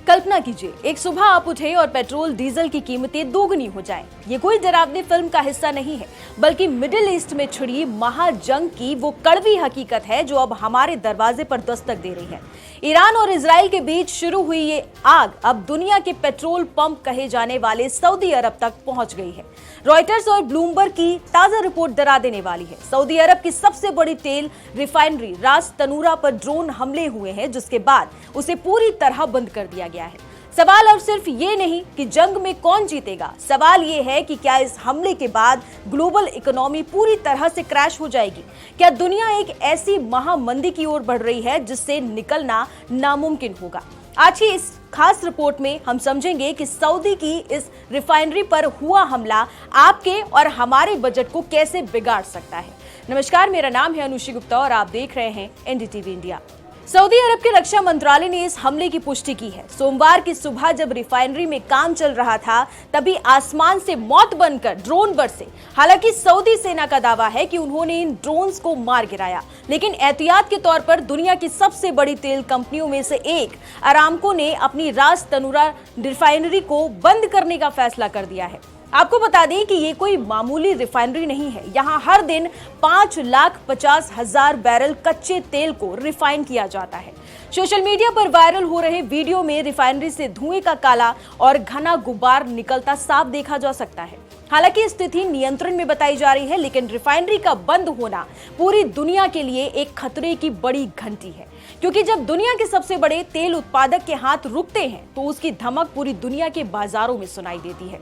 कल्पना कीजिए, एक सुबह आप उठे और पेट्रोल डीजल की कीमतें दोगुनी हो जाएं। ये कोई डरावनी फिल्म का हिस्सा नहीं है, बल्कि मिडिल ईस्ट में छिड़ी महाजंग की वो कड़वी हकीकत है जो अब हमारे दरवाजे पर दस्तक दे रही है। ईरान और इजराइल के बीच शुरू हुई ये आग अब दुनिया के पेट्रोल पंप कहे जाने वाले सऊदी अरब तक पहुंच गई है। रॉयटर्स और ब्लूमबर्ग की ताजा रिपोर्ट डरा देने वाली है। सऊदी अरब की सबसे बड़ी तेल रिफाइनरी रास तनूरा पर ड्रोन हमले हुए हैं, जिसके बाद उसे पूरी तरह बंद कर दिया गया है। सवाल अब सिर्फ ये नहीं कि जंग में कौन जीतेगा, सवाल ये है कि क्या इस हमले के बाद ग्लोबल इकोनॉमी पूरी तरह से क्रैश हो जाएगी। क्या दुनिया एक ऐसी महामंदी की ओर बढ़ रही है जिससे निकलना नामुमकिन होगा। आज की इस खास रिपोर्ट में हम समझेंगे कि सऊदी की इस रिफाइनरी पर हुआ हमला आपके और हमारे बजट को कैसे बिगाड़ सकता है। नमस्कार, मेरा नाम है अनुषी गुप्ता और आप देख रहे हैं एनडीटीवी इंडिया। सऊदी अरब के रक्षा मंत्रालय ने इस हमले की पुष्टि की है। सोमवार की सुबह जब रिफाइनरी में काम चल रहा था, तभी आसमान से मौत बनकर ड्रोन बरसे। हालांकि सऊदी सेना का दावा है कि उन्होंने इन ड्रोन्स को मार गिराया, लेकिन एहतियात के तौर पर दुनिया की सबसे बड़ी तेल कंपनियों में से एक अरामको ने अपनी रास तनूरा रिफाइनरी को बंद करने का फैसला कर दिया है। आपको बता दें कि ये कोई मामूली रिफाइनरी नहीं है। यहाँ हर दिन 5,50,000 बैरल कच्चे तेल को रिफाइन किया जाता है। सोशल मीडिया पर वायरल हो रहे वीडियो में रिफाइनरी से धुएं का काला और घना गुब्बार निकलता साफ देखा जा सकता है। हालांकि स्थिति नियंत्रण में बताई जा रही है, लेकिन रिफाइनरी का बंद होना पूरी दुनिया के लिए एक खतरे की बड़ी घंटी है, क्योंकि जब दुनिया के सबसे बड़े तेल उत्पादक के हाथ रुकते हैं तो उसकी धमक पूरी दुनिया के बाजारों में सुनाई देती है।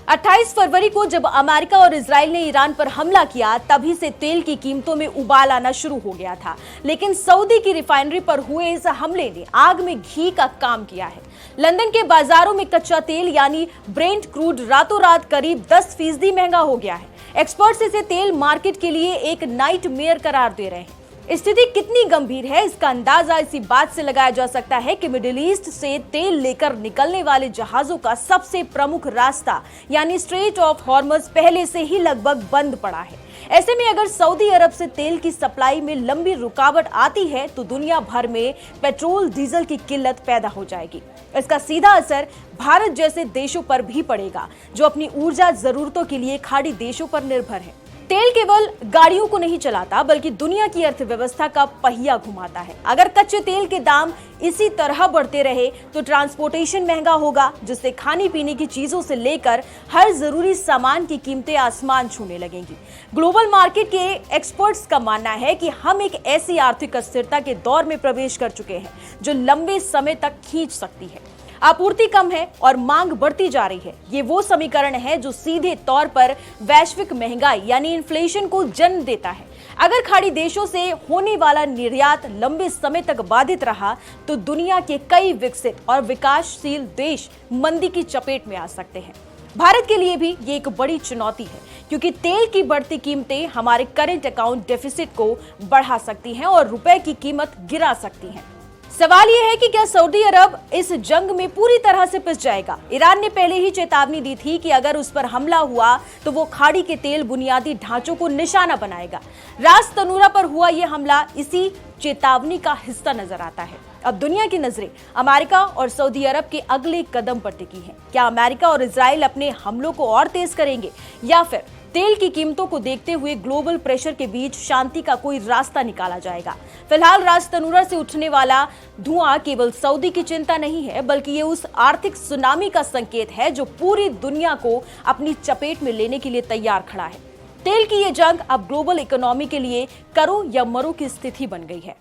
28 फरवरी को जब अमेरिका और इजराइल ने ईरान पर हमला किया, तभी से तेल की कीमतों में उबाल आना शुरू हो गया था। लेकिन सऊदी की रिफाइनरी पर हुए इस हमले ने आग में घी का काम किया है। लंदन के बाजारों में कच्चा तेल यानी ब्रेंट क्रूड रातों रात करीब 10% महंगा हो गया है। एक्सपर्ट्स इसे तेल मार्केट के लिए एक नाइटमेयर करार दे रहे हैं। स्थिति कितनी गंभीर है, इसका अंदाजा इसी बात से लगाया जा सकता है कि मिडिल ईस्ट से तेल लेकर निकलने वाले जहाजों का सबसे प्रमुख रास्ता यानी स्ट्रेट ऑफ हॉर्मज पहले से ही लगभग बंद पड़ा है। ऐसे में अगर सऊदी अरब से तेल की सप्लाई में लंबी रुकावट आती है तो दुनिया भर में पेट्रोल डीजल की किल्लत पैदा हो जाएगी। इसका सीधा असर भारत जैसे देशों पर भी पड़ेगा, जो अपनी ऊर्जा जरूरतों के लिए खाड़ी देशों पर निर्भर है। तेल केवल गाड़ियों को नहीं चलाता, बल्कि दुनिया की अर्थव्यवस्था का पहिया घुमाता है। अगर कच्चे तेल के दाम इसी तरह बढ़ते रहे तो ट्रांसपोर्टेशन महंगा होगा, जिससे खाने पीने की चीजों से लेकर हर जरूरी सामान की कीमतें आसमान छूने लगेंगी। ग्लोबल मार्केट के एक्सपर्ट्स का मानना है कि हम एक ऐसी आर्थिक अस्थिरता के दौर में प्रवेश कर चुके हैं जो लंबे समय तक खींच सकती है। आपूर्ति कम है और मांग बढ़ती जा रही है। ये वो समीकरण है जो सीधे तौर पर वैश्विक महंगाई यानी इन्फ्लेशन को जन्म देता है। अगर खाड़ी देशों से होने वाला निर्यात लंबे समय तक बाधित रहा तो दुनिया के कई विकसित और विकासशील देश मंदी की चपेट में आ सकते हैं। भारत के लिए भी ये एक बड़ी चुनौती है, क्योंकि तेल की बढ़ती कीमतें हमारे करंट अकाउंट डेफिसिट को बढ़ा सकती हैं और रुपए की कीमत गिरा सकती हैं। सवाल यह है कि क्या सऊदी अरब इस जंग में पूरी तरह से पिस जाएगा। ईरान ने पहले ही चेतावनी दी थी कि अगर उस पर हमला हुआ तो वो खाड़ी के तेल बुनियादी ढांचों को निशाना बनाएगा। रास तनूरा पर हुआ यह हमला इसी चेतावनी का हिस्सा नजर आता है। अब दुनिया की नजरें अमेरिका और सऊदी अरब के अगले कदम पर टिकी हैं। क्या अमेरिका और इजराइल अपने हमलों को और तेज करेंगे, या फिर तेल की कीमतों को देखते हुए ग्लोबल प्रेशर के बीच शांति का कोई रास्ता निकाला जाएगा। फिलहाल रास तनूरा से उठने वाला धुआं केवल सऊदी की चिंता नहीं है, बल्कि ये उस आर्थिक सुनामी का संकेत है जो पूरी दुनिया को अपनी चपेट में लेने के लिए तैयार खड़ा है। तेल की ये जंग अब ग्लोबल इकोनॉमी के लिए करो या मरो की स्थिति बन गई है।